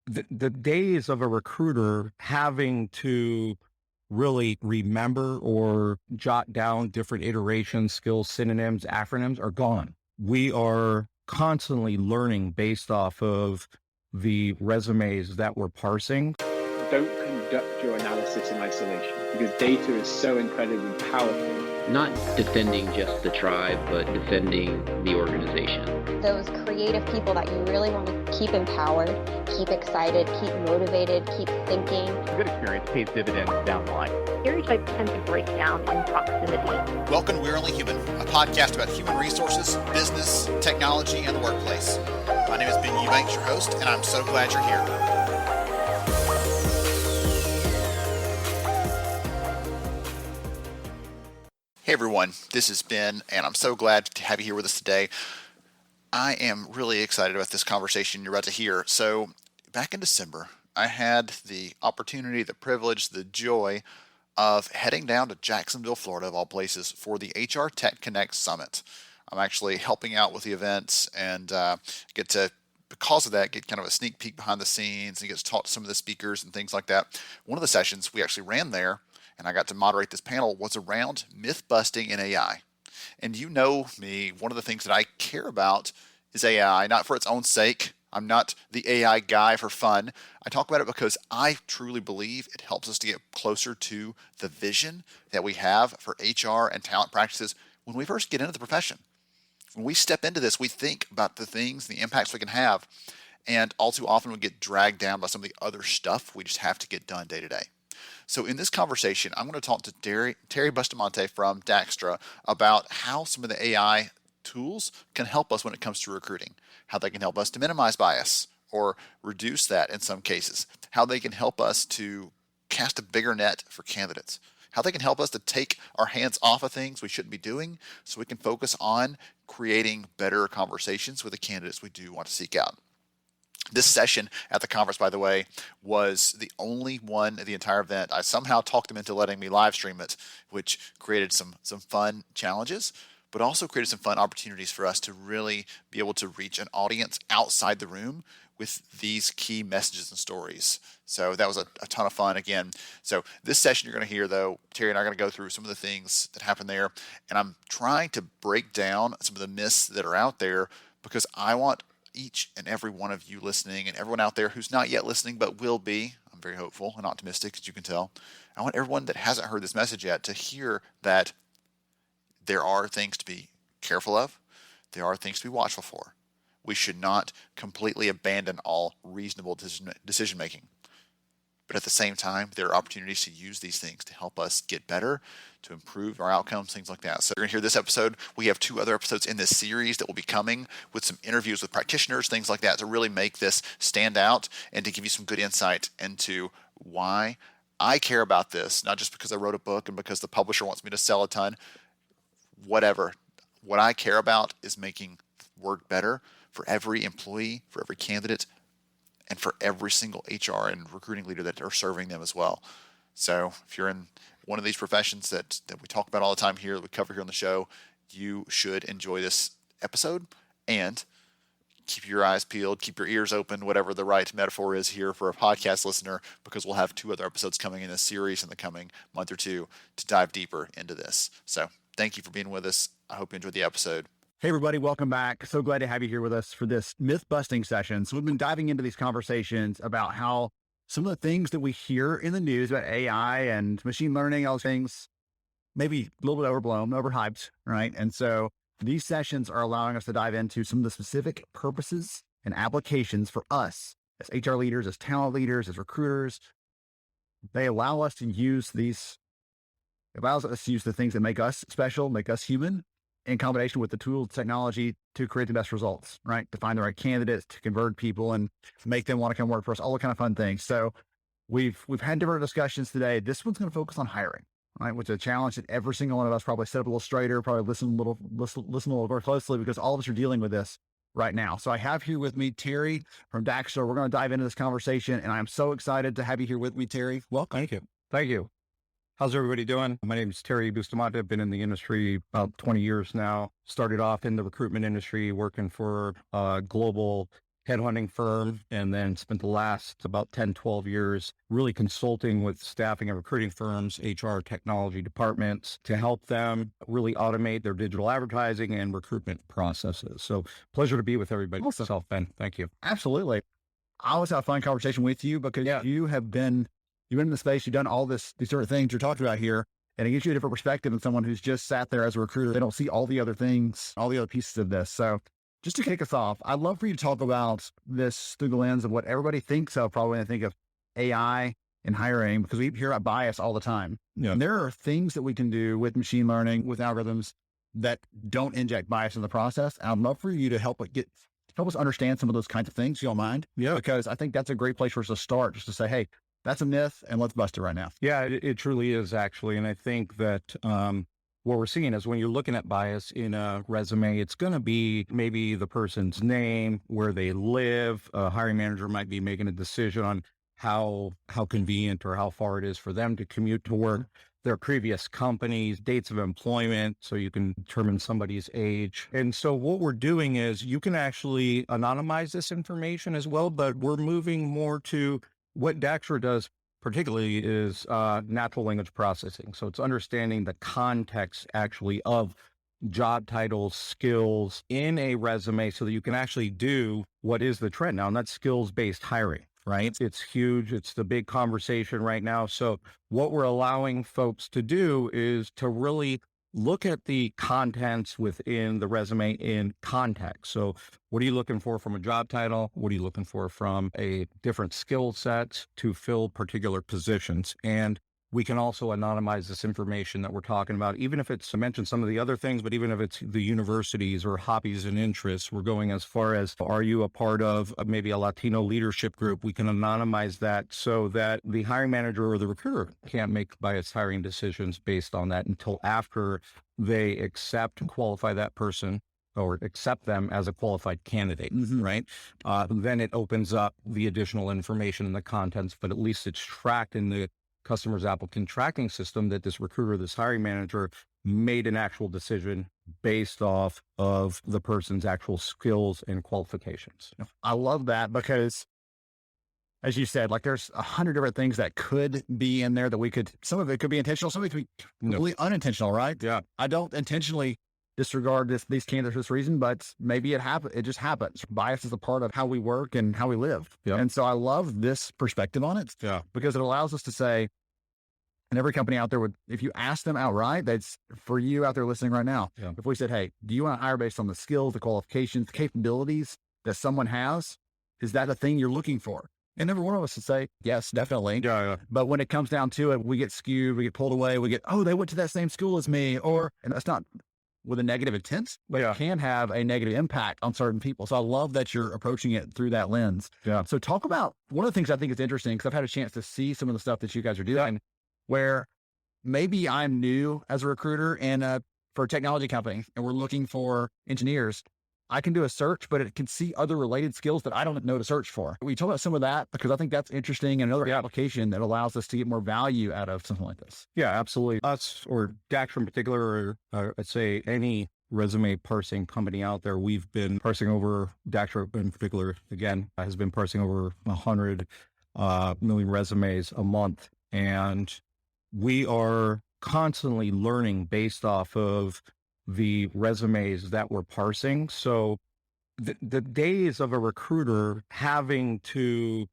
the days of a recruiter having to really remember or jot down different iterations, skills, synonyms, acronyms are gone. We are constantly learning based off of the resumes that we're parsing. Don't conduct your analysis in isolation because data is so incredibly powerful. Not defending just the tribe, but defending the organization. Those creative people that you really want to keep empowered, keep excited, keep motivated, keep thinking. A good experience pays dividends down the line. Stereotypes tend to break down in proximity. Welcome to We're Only Human, a podcast about human resources, business, technology, and the workplace. My name is Ben Eubanks, your host, and I'm so glad you're here. Hey everyone, this is Ben, and I'm so glad to have you here with us today. I am really excited about this conversation you're about to hear. So, back in December, I had the opportunity, the privilege, the joy of heading down to Jacksonville, Florida, of all places, for the HR Tech Connect Summit. I'm actually helping out with the events and get to, because of that, get kind of a sneak peek behind the scenes and get to talk to some of the speakers and things like that. One of the sessions we actually ran there, and I got to moderate this panel, was around myth-busting in AI. And you know me, one of the things that I care about is AI, not for its own sake. I'm not the AI guy for fun. I talk about it because I truly believe it helps us to get closer to the vision that we have for HR and talent practices when we first get into the profession. When we step into this, we think about the things, the impacts we can have, and all too often we get dragged down by some of the other stuff we just have to get done day to day. So in this conversation, I'm going to talk to Terry Bustamante from DaXtra about how some of the AI tools can help us when it comes to recruiting, how they can help us to minimize bias or reduce that in some cases, how they can help us to cast a bigger net for candidates, how they can help us to take our hands off of things we shouldn't be doing so we can focus on creating better conversations with the candidates we do want to seek out. This session at the conference, by the way, was the only one at the entire event. I somehow talked them into letting me live stream it, which created some fun challenges, but also created some fun opportunities for us to really be able to reach an audience outside the room with these key messages and stories. So that was a ton of fun again. So this session you're going to hear, though, Terry and I are going to go through some of the things that happened there, and I'm trying to break down some of the myths that are out there because I want each and every one of you listening and everyone out there who's not yet listening but will be, I'm very hopeful and optimistic as you can tell, I want everyone that hasn't heard this message yet to hear that there are things to be careful of, there are things to be watchful for. We should not completely abandon all reasonable decision making. But at the same time, there are opportunities to use these things to help us get better, to improve our outcomes, things like that. So you're going to hear this episode. We have 2 other episodes in this series that will be coming with some interviews with practitioners, things like that, to really make this stand out and to give you some good insight into why I care about this, not just because I wrote a book and because the publisher wants me to sell a ton, whatever. What I care about is making work better for every employee, for every candidate, and for every single HR and recruiting leader that are serving them as well. So if you're in one of these professions that we talk about all the time here, that we cover here on the show, you should enjoy this episode and keep your eyes peeled, keep your ears open, whatever the right metaphor is here for a podcast listener, because we'll have 2 other episodes coming in this series in the coming month or 2 to dive deeper into this. So thank you for being with us. I hope you enjoyed the episode. Hey, everybody, welcome back. So glad to have you here with us for this myth-busting session. So we've been diving into these conversations about how some of the things that we hear in the news about AI and machine learning, all those things, maybe a little bit overblown, overhyped, right? And so these sessions are allowing us to dive into some of the specific purposes and applications for us as HR leaders, as talent leaders, as recruiters. They allow us to use these, it allows us to use the things that make us special, make us human, in combination with the tools, technology to create the best results, right? To find the right candidates, to convert people and make them want to come work for us, all the kind of fun things. So we've had different discussions today. This one's going to focus on hiring, right? Which is a challenge that every single one of us probably sit up a little straighter, probably listen a little more closely because all of us are dealing with this right now. So I have here with me Terry from DaXtra. We're going to dive into this conversation, and I'm so excited to have you here with me, Terry. Welcome. Thank you. Thank you. How's everybody doing? My name is Terry Bustamante. I've been in the industry about 20 years now. Started off in the recruitment industry, working for a global headhunting firm, and then spent the last about 10, 12 years really consulting with staffing and recruiting firms, HR, technology departments to help them really automate their digital advertising and recruitment processes. So pleasure to be with everybody. Awesome. Myself, Ben. Thank you. Absolutely. I always have a fun conversation with you because you've been in the space, you've done all these sort of things you're talking about here, and it gives you a different perspective than someone who's just sat there as a recruiter. They don't see all the other things, all the other pieces of this. So just to kick us off, I'd love for you to talk about this through the lens of what everybody thinks of probably when they think of AI and hiring, because we hear about bias all the time. Yeah. And there are things that we can do with machine learning, with algorithms that don't inject bias in the process. And I'd love for you to help us understand some of those kinds of things, if you don't mind. Yeah. Because I think that's a great place for us to start, just to say, hey, that's a myth and let's bust it right now. Yeah, it truly is actually. And I think that what we're seeing is when you're looking at bias in a resume, it's going to be maybe the person's name, where they live. A hiring manager might be making a decision on how convenient or how far it is for them to commute to work, their previous companies, dates of employment, so you can determine somebody's age. And so what we're doing is you can actually anonymize this information as well, but we're moving more to what DaXtra does particularly is natural language processing. So it's understanding the context actually of job titles, skills in a resume so that you can actually do what is the trend now, and that's skills-based hiring, right? It's huge. It's the big conversation right now. So what we're allowing folks to do is to really look at the contents within the resume in context. So what are you looking for from a job title? What are you looking for from a different skill set to fill particular positions? And we can also anonymize this information that we're talking about, even if it's, I mentioned some of the other things, but even if it's the universities or hobbies and interests, we're going as far as, are you a part of maybe a Latino leadership group? We can anonymize that so that the hiring manager or the recruiter can't make biased hiring decisions based on that until after they accept and qualify that person or accept them as a qualified candidate, right? Then it opens up the additional information in the contents, but at least it's tracked in the customer's applicant tracking system that this recruiter, this hiring manager made an actual decision based off of the person's actual skills and qualifications. I love that because, as you said, like there's 100 different things that could be in there that some of it could be intentional, some of it could be completely unintentional, right? Yeah. I don't intentionally disregard these candidates for this reason, but maybe it just happens. Bias is a part of how we work and how we live. Yeah. And so I love this perspective on it because it allows us to say, and every company out there if you ask them outright, that's for you out there listening right now. Yeah. If we said, hey, do you want to hire based on the skills, the qualifications, the capabilities that someone has? Is that a thing you're looking for? And every one of us would say, yes, definitely. Yeah. But when it comes down to it, we get skewed, we get pulled away, they went to that same school as me, and that's not with a negative intent, but it can have a negative impact on certain people. So I love that you're approaching it through that lens. Yeah. So talk about one of the things I think is interesting, because I've had a chance to see some of the stuff that you guys are doing, where maybe I'm new as a recruiter and for a technology company, and we're looking for engineers. I can do a search, but it can see other related skills that I don't know to search for. We talk about some of that because I think that's interesting, and another application that allows us to get more value out of something like this. Yeah, absolutely. Us, or DaXtra in particular, or I'd say any resume parsing company out there, we've been parsing over, DaXtra in particular, again, has been parsing over 100 million resumes a month. And we are constantly learning based off of the resumes that we're parsing. So the days of a recruiter having to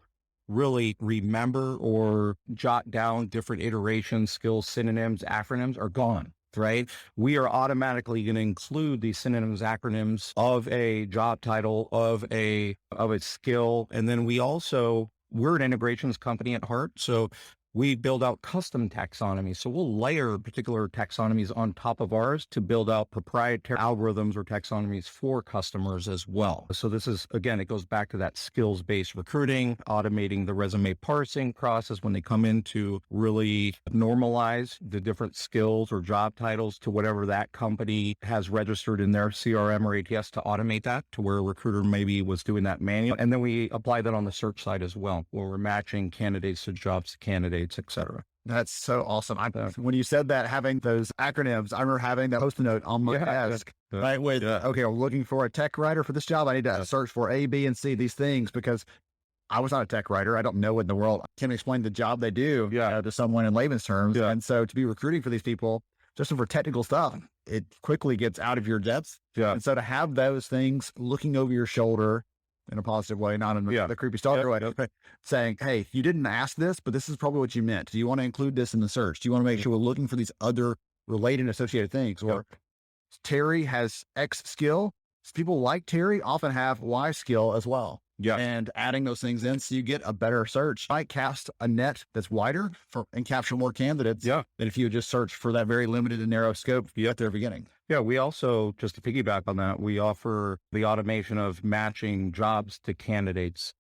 really remember or jot down different iterations, skills, synonyms, acronyms are gone, right? We are automatically going to include these synonyms, acronyms of a job title, of a skill. And then we're an integrations company at heart. So we build out custom taxonomies. So we'll layer particular taxonomies on top of ours to build out proprietary algorithms or taxonomies for customers as well. So this is, again, it goes back to that skills-based recruiting, automating the resume parsing process when they come in to really normalize the different skills or job titles to whatever that company has registered in their CRM or ATS to automate that to where a recruiter maybe was doing that manually. And then we apply that on the search side as well, where we're matching candidates to jobs to candidates. candidates, et cetera. That's so awesome. When you said that, having those acronyms, I remember having that post-it note on my desk, right? With, okay, I'm looking for a tech writer for this job. I need to search for A, B, and C, these things, because I was not a tech writer. I don't know what in the world. I can't explain the job they do to someone in layman's terms. And so to be recruiting for these people, just for technical stuff, it quickly gets out of your depth. And so to have those things looking over your shoulder in a positive way, not in the creepy stalker way, saying, hey, you didn't ask this, but this is probably what you meant. Do you want to include this in the search? Do you want to make sure we're looking for these other related and associated things? Or Terry has X skill. People like Terry often have Y skill as well. And adding those things in so you get a better search. Might cast a net that's wider and capture more candidates than if you just search for that very limited and narrow scope at the beginning. Yeah, we also, just to piggyback on that, we offer the automation of matching jobs to candidates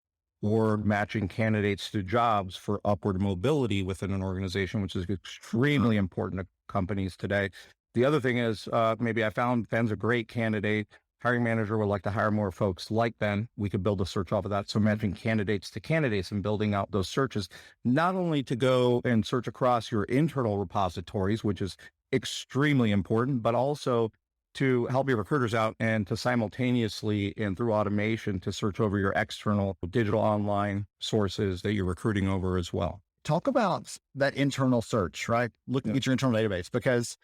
or matching candidates to jobs for upward mobility within an organization, which is extremely important to companies today. The other thing is, maybe I found Ben's a great candidate. Hiring manager would like to hire more folks like Ben. We could build a search off of that. So matching candidates to candidates and building out those searches, not only to go and search across your internal repositories, which is extremely important, but also to help your recruiters out and to simultaneously and through automation to search over your external digital online sources that you're recruiting over as well. Talk about that internal search, right? Looking at your internal database, because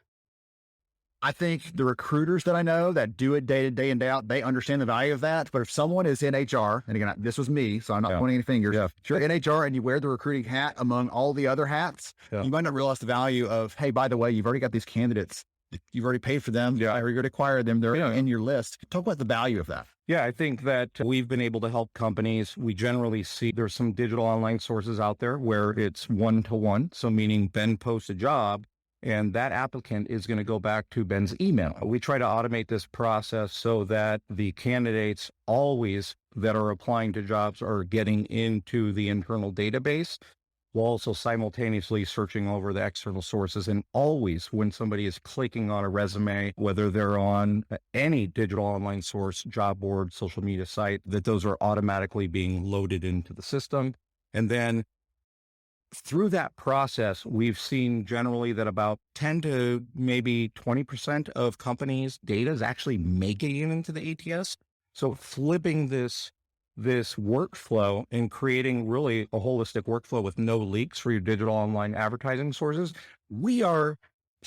I think the recruiters that I know that do it day in, day out, they understand the value of that. But if someone is in HR, and again, this was me, so I'm not pointing any fingers. If you're in HR and you wear the recruiting hat among all the other hats, you might not realize the value of, hey, by the way, you've already got these candidates. You've already paid for them. You're going to acquire them. They're in your list. Talk about the value of that. Yeah, I think that we've been able to help companies. We generally see there's some digital online sources out there where it's one-to-one. So meaning Ben posts a job, and that applicant is going to go back to Ben's email. We try to automate this process so that the candidates always that are applying to jobs are getting into the internal database, while also simultaneously searching over the external sources. And always when somebody is clicking on a resume, whether they're on any digital online source, job board, social media site, that those are automatically being loaded into the system. And then through that process, we've seen generally that about 10 to maybe 20% of companies' data is actually making it into the ATS. So flipping this workflow and creating really a holistic workflow with no leaks for your digital online advertising sources, we are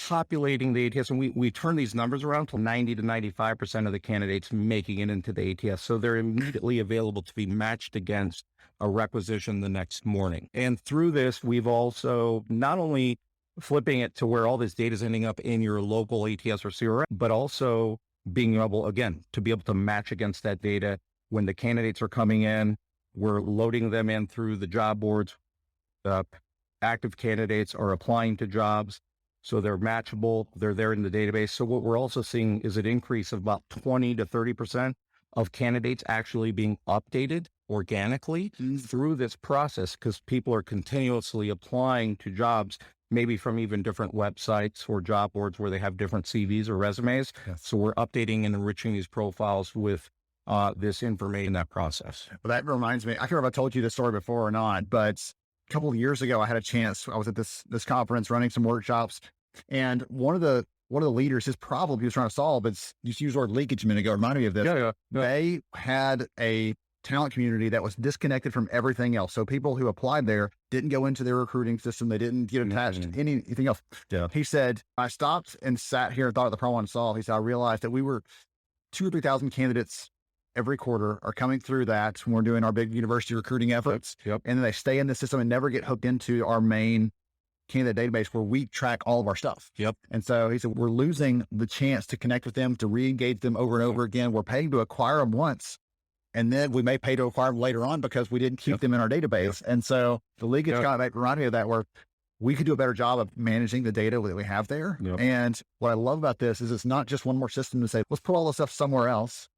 populating the ATS, and we turn these numbers around to 90 to 95% of the candidates making it into the ATS. So they're immediately available to be matched against a requisition the next morning. And through this, we've also not only flipping it to where all this data is ending up in your local ATS or CRM, but also being able, again, to be able to match against that data when the candidates are coming in. We're loading them in through the job boards. Active candidates are applying to jobs, so they're matchable. They're there in the database. So what we're also seeing is an increase of about 20 to 30% of candidates actually being updated organically through this process, because people are continuously applying to jobs, maybe from even different websites or job boards where they have different CVs or resumes. So we're updating and enriching these profiles with this information in that process. Well, that reminds me, I can't remember if I told you this story before or not, but a couple of years ago, I had a chance. I was at this conference running some workshops, and one of the leaders, his problem he was trying to solve, it's you used the word leakage a minute ago, reminded me of this. They had a talent community that was disconnected from everything else. So people who applied there didn't go into their recruiting system. They didn't get attached to anything else. He said, I stopped and sat here and thought of the problem I solved. He said, I realized that we were 2,000 or 3,000 candidates every quarter are coming through that when we're doing our big university recruiting efforts. And then they stay in the system and never get hooked into our main candidate database where we track all of our stuff. And so he said, we're losing the chance to connect with them, to re-engage them over and over again. We're paying to acquire them once, and then we may pay to acquire them later on because we didn't keep them in our database. And so the leakage kind of reminded me of that, where we could do a better job of managing the data that we have there. And what I love about this is it's not just one more system to say, let's put all this stuff somewhere else.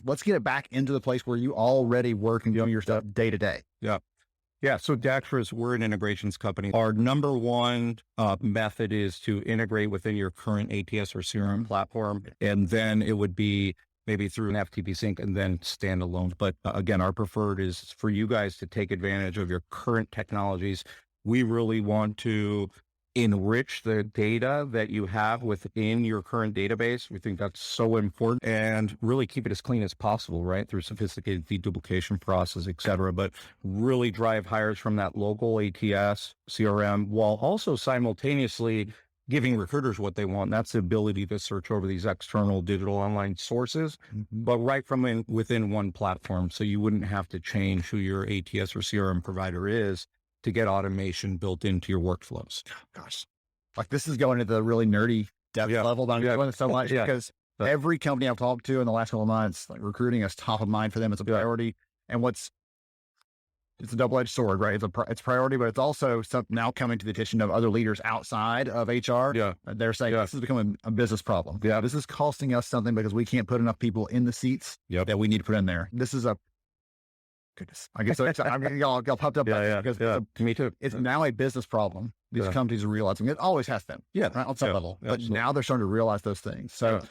Let's get it back into the place where you already work and do your stuff day to day. So DaXtra, we're an integrations company. Our number one method is to integrate within your current ATS or CRM platform. And then it would be maybe through an FTP sync and then standalone. But again, our preferred is for you guys to take advantage of your current technologies, We really want to enrich the data that you have within your current database. We think that's so important, and really keep it as clean as possible, right? Through sophisticated deduplication process, et cetera, but really drive hires from that local ATS CRM while also simultaneously giving recruiters what they want. And that's the ability to search over these external digital online sources, but right from within one platform. So you wouldn't have to change who your ATS or CRM provider is to get automation built into your workflows. Gosh, like this is going to the really nerdy depth level, but I'm enjoying it so much because every company I've talked to in the last couple of months, like recruiting is top of mind for them. It's a priority. And it's a double-edged sword, right? It's priority, but it's also now coming to the attention of other leaders outside of HR. They're saying this is becoming a business problem. This is costing us something because we can't put enough people in the seats that we need to put in there. This is goodness. I guess I'm getting y'all pumped up. Because me too. It's now a business problem. These companies are realizing it always has been. Right, on some level, but now they're starting to realize those things. So,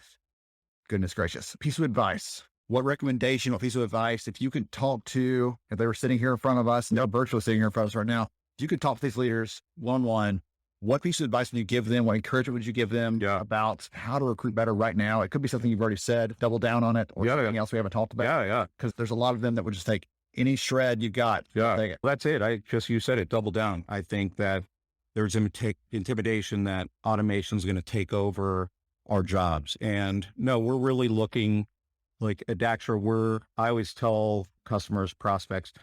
goodness gracious, piece of advice. What recommendation, what piece of advice, if you could talk to, if they were sitting here in front of us, no virtually sitting here in front of us right now, if you could talk to these leaders one-on-one, what piece of advice would you give them? What encouragement would you give them about how to recruit better right now? It could be something you've already said, double down on it, or something else we haven't talked about. Because there's a lot of them that would just take any shred you got. Take it. That's it. You said it, double down. I think that there's intimidation that automation is going to take over our jobs. And no, we're really looking like at DaXtra, I always tell customers, prospects,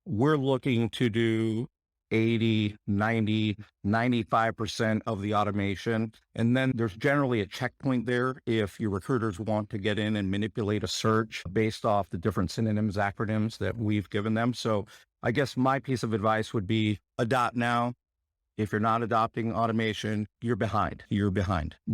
we're looking to do 80, 90, 95% of the automation. And then there's generally a checkpoint there if your recruiters want to get in and manipulate a search based off the different synonyms, acronyms that we've given them. So I guess my piece of advice would be adopt now. If you're not adopting automation, you're behind.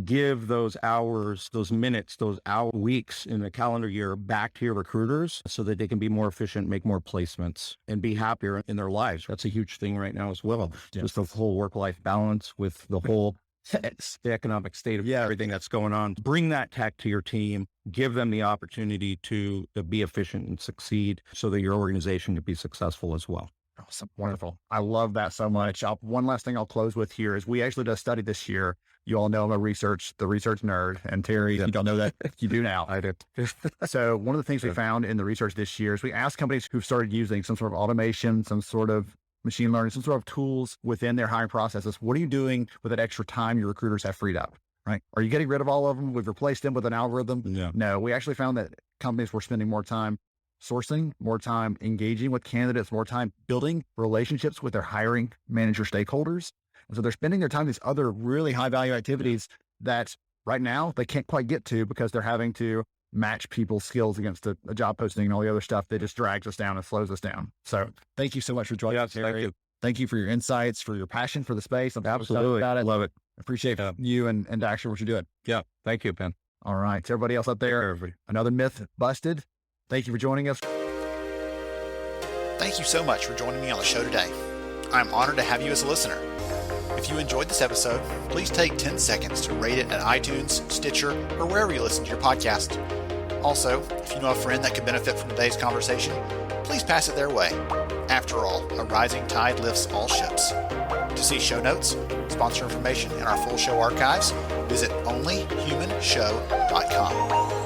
Give those hours, those minutes, those weeks in the calendar year back to your recruiters so that they can be more efficient, make more placements, and be happier in their lives. That's a huge thing right now as well. Just the whole work-life balance with the whole the economic state of everything that's going on. Bring that tech to your team. Give them the opportunity to be efficient and succeed so that your organization can be successful as well. Awesome. Wonderful. I love that so much. One last thing I'll close with here is we actually did a study this year. You all know I'm the research nerd. And Terry, if you don't know that, you do now. I did. So one of the things we found in the research this year is we asked companies who've started using some sort of automation, some sort of machine learning, some sort of tools within their hiring processes. What are you doing with that extra time your recruiters have freed up? Right? Are you getting rid of all of them? We've replaced them with an algorithm. No, we actually found that companies were spending more time sourcing, more time engaging with candidates, more time building relationships with their hiring manager stakeholders. And so they're spending their time these other really high value activities that right now they can't quite get to because they're having to match people's skills against a job posting and all the other stuff that just drags us down and slows us down. So thank you so much for joining us, Terry. Thank you for your insights, for your passion for the space. I'm absolutely about it. Love it. Appreciate you and DaXtra, what you're doing. Thank you, Ben. All right. To everybody else up there, another myth busted. Thank you for joining us. Thank you so much for joining me on the show today. I'm honored to have you as a listener. If you enjoyed this episode, please take 10 seconds to rate it at iTunes, Stitcher, or wherever you listen to your podcast. Also, if you know a friend that could benefit from today's conversation, please pass it their way. After all, a rising tide lifts all ships. To see show notes, sponsor information, and our full show archives, visit onlyhumanshow.com.